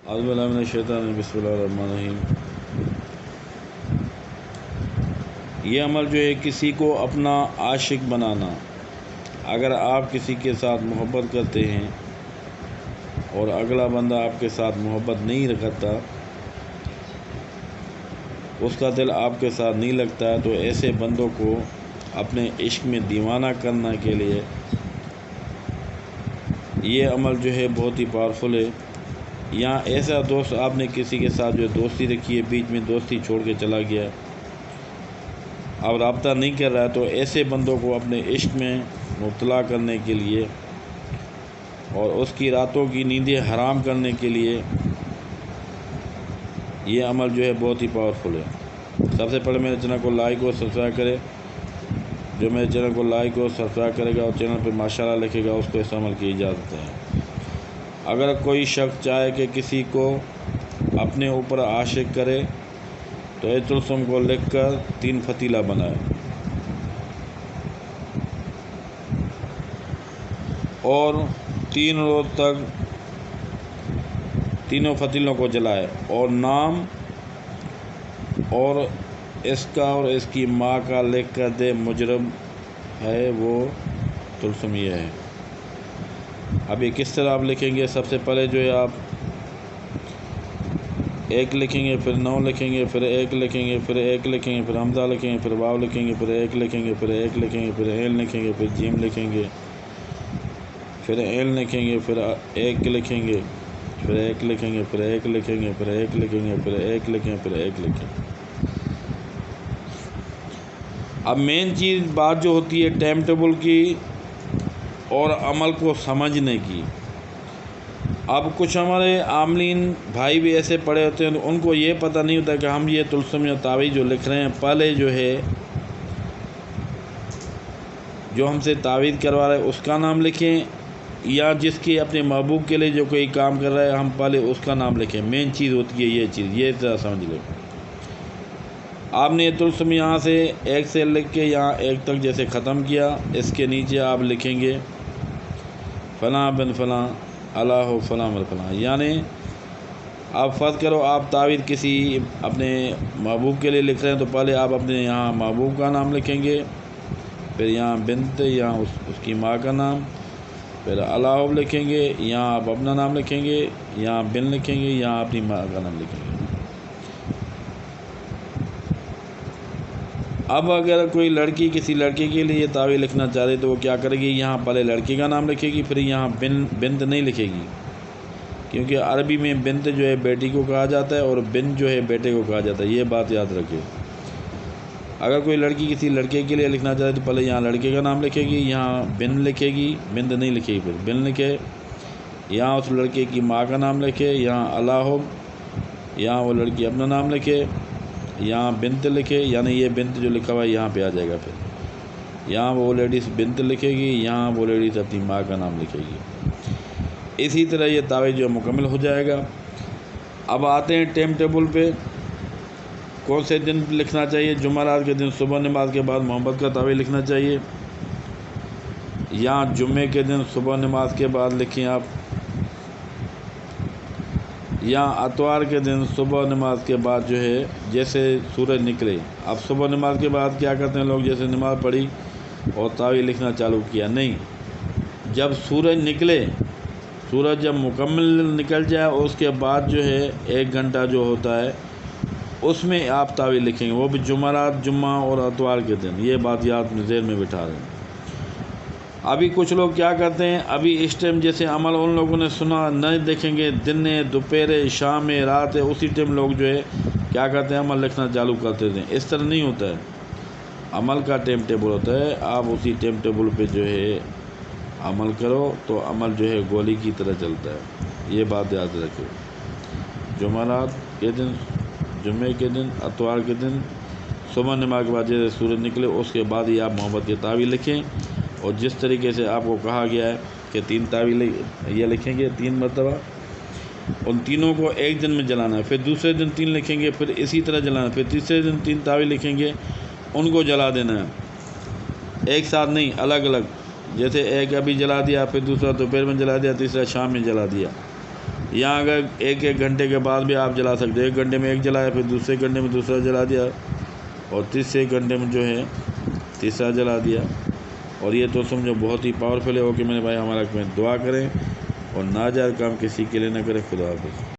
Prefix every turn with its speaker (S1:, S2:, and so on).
S1: اعوذ باللہ من الشیطان الرجیم، بسم اللہ الرحمن الرحیم۔ یہ عمل جو ہے کسی کو اپنا عاشق بنانا۔ اگر آپ کسی کے ساتھ محبت کرتے ہیں اور اگلا بندہ آپ کے ساتھ محبت نہیں کرتا، اس کا دل آپ کے ساتھ نہیں لگتا ہے، تو ایسے بندوں کو اپنے عشق میں دیوانہ کرنے کے لیے یہ عمل جو ہے بہت ہی پاورفل ہے۔ یا ایسا دوست آپ نے کسی کے ساتھ جو دوستی رکھی ہے، بیچ میں دوستی چھوڑ کے چلا گیا، اب رابطہ نہیں کر رہا ہے، تو ایسے بندوں کو اپنے عشق میں مبتلا کرنے کے لیے اور اس کی راتوں کی نیندیں حرام کرنے کے لیے یہ عمل جو ہے بہت ہی پاورفل ہے۔ سب سے پہلے میرے چینل کو لائک اور سبسکرائب کرے۔ جو میرے چینل کو لائک اور سبسکرائب کرے گا اور چینل پہ ماشاءاللہ لکھے گا، اس کو اس عمل کی اجازت ہے۔ اگر کوئی شخص چاہے کہ کسی کو اپنے اوپر عاشق کرے تو ایت الرسم کو لکھ کر 3 فتیلہ بنائے اور 3 روز تک تینوں فتیلوں کو جلائے، اور نام اور اس کا اور اس کی ماں کا لکھ کر دے۔ مجرم ہے وہ تلسم یہ ہے۔ اب یہ کس طرح آپ لکھیں گے؟ سب سے پہلے جو ہے آپ 1 لکھیں گے، پھر 9 لکھیں گے، پھر 1 لکھیں گے، پھر 1 لکھیں گے، پھر حمزہ لکھیں گے، پھر واو لکھیں گے، پھر 1 لکھیں گے، پھر 1 لکھیں گے، پھر عین لکھیں گے، پھر جیم لکھیں گے، پھر عین لکھیں گے، پھر 1 لکھیں گے، پھر 1 لکھیں گے، پھر 1 لکھیں گے، پھر 1 لکھیں گے، پھر 1 لکھیں گے، پھر 1 لکھیں گے۔ اب مین چیز بات جو ہوتی ہے ٹائم ٹیبل کی اور عمل کو سمجھنے کی۔ اب کچھ ہمارے عاملین بھائی بھی ایسے پڑے ہوتے ہیں، ان کو یہ پتہ نہیں ہوتا کہ ہم یہ طلسم یا تعویذ جو لکھ رہے ہیں، پہلے جو ہے جو ہم سے تعویذ کروا رہے ہیں اس کا نام لکھیں، یا جس کی اپنے محبوب کے لیے جو کوئی کام کر رہا ہے ہم پہلے اس کا نام لکھیں۔ مین چیز ہوتی ہے یہ چیز، یہ ذرا سمجھ لو۔ آپ نے یہ طلسم یہاں سے 1 سے لکھ کے یہاں 1 تک جیسے ختم کیا، اس کے نیچے آپ لکھیں گے فلاں بن فلاں اللہ فلاں بن فلاں۔ یعنی آپ فرض کرو آپ تعویذ کسی اپنے محبوب کے لیے لکھ رہے ہیں، تو پہلے آپ اپنے یہاں محبوب کا نام لکھیں گے، پھر یہاں بنت، یہاں اس کی ماں کا نام، پھر اللہ لکھیں گے، یہاں آپ اپنا نام لکھیں گے، یہاں بن لکھیں گے، یہاں اپنی ماں کا نام لکھیں گے۔ اب اگر کوئی لڑکی کسی لڑکے کے لیے یہ تعویذ لکھنا چاہ رہی تو وہ کیا کرے گی؟ یہاں پہلے لڑکی کا نام لکھے گی، پھر یہاں بنت نہیں لکھے گی، کیونکہ عربی میں بنت جو ہے بیٹی کو کہا جاتا ہے اور بن جو ہے بیٹے کو کہا جاتا ہے، یہ بات یاد رکھے۔ اگر کوئی لڑکی کسی لڑکے کے لیے لکھنا چاہے تو پہلے یہاں لڑکے کا نام لکھے گی، یہاں بن لکھے گی، بنت نہیں لکھے گی، پھر بن لکھے، یہاں اس لڑکے کی ماں کا نام لکھے، یہاں اللہ، یہاں وہ لڑکی اپنا نام لکھے، یہاں بنت لکھے، یعنی یہ بنت جو لکھا ہوا ہے یہاں پہ آ جائے گا، پھر یہاں وہ لیڈیز بنت لکھے گی، یہاں وہ لیڈیز اپنی ماں کا نام لکھے گی۔ اسی طرح یہ تعویذ جو مکمل ہو جائے گا۔ اب آتے ہیں ٹائم ٹیبل پہ، کون سے دن لکھنا چاہیے؟ جمعرات کے دن صبح نماز کے بعد محبت کا تعویذ لکھنا چاہیے، یا جمعے کے دن صبح نماز کے بعد لکھیں آپ، یا اتوار کے دن صبح نماز کے بعد جو ہے جیسے سورج نکلے۔ اب صبح نماز کے بعد کیا کرتے ہیں لوگ؟ جیسے نماز پڑھی اور تعویذ لکھنا چالو کیا، نہیں، جب سورج نکلے، سورج جب مکمل نکل جائے اس کے بعد جو ہے 1 گھنٹہ جو ہوتا ہے اس میں آپ تعویذ لکھیں گے، وہ بھی جمعرات، جمعہ اور اتوار کے دن۔ یہ بات یاد ذہن میں بٹھا رہے ہیں۔ ابھی کچھ لوگ کیا کرتے ہیں، ابھی اس ٹائم جیسے عمل ان لوگوں نے سنا نہیں دیکھیں گے، دن ہے، دوپہر ہے، شام ہے، رات ہے، اسی ٹائم لوگ جو ہے کیا کرتے ہیں عمل لکھنا چالو کرتے ہیں۔ اس طرح نہیں ہوتا ہے، عمل کا ٹائم ٹیبل ہوتا ہے، آپ اسی ٹائم ٹیبل پہ جو ہے عمل کرو تو عمل جو ہے گولی کی طرح چلتا ہے، یہ بات یاد رکھو۔ جمعرات کے دن، جمعے کے دن، اتوار کے دن صبح نماز کے بعد جیسے سورج نکلے اس کے بعد ہی آپ محبت کے تعویذ لکھیں، اور جس طریقے سے آپ کو کہا گیا ہے کہ 3 تعویذ یہ لکھیں گے 3 مرتبہ، ان تینوں کو 1 دن میں جلانا ہے، پھر دوسرے دن 3 لکھیں گے، پھر اسی طرح جلانا ہے، پھر تیسرے دن 3 تعویذ لکھیں گے، ان کو جلا دینا ہے، ایک ساتھ نہیں، الگ الگ، جیسے ایک ابھی جلا دیا، پھر دوسرا دوپہر میں جلا دیا، تیسرا شام میں جلا دیا، یہاں اگر ایک گھنٹے کے بعد بھی آپ جلا سکتے، 1 گھنٹے میں ایک جلایا، پھر دوسرے گھنٹے میں دوسرا جلا دیا، اور تیسرے گھنٹے میں جو ہے تیسرا جلا دیا. اور یہ تو سمجھو بہت ہی پاورفل ہے. اوکے میرے بھائی، ہمارا دعا کریں اور ناجائز کام کسی کے لیے نہ کریں. خدا حافظ.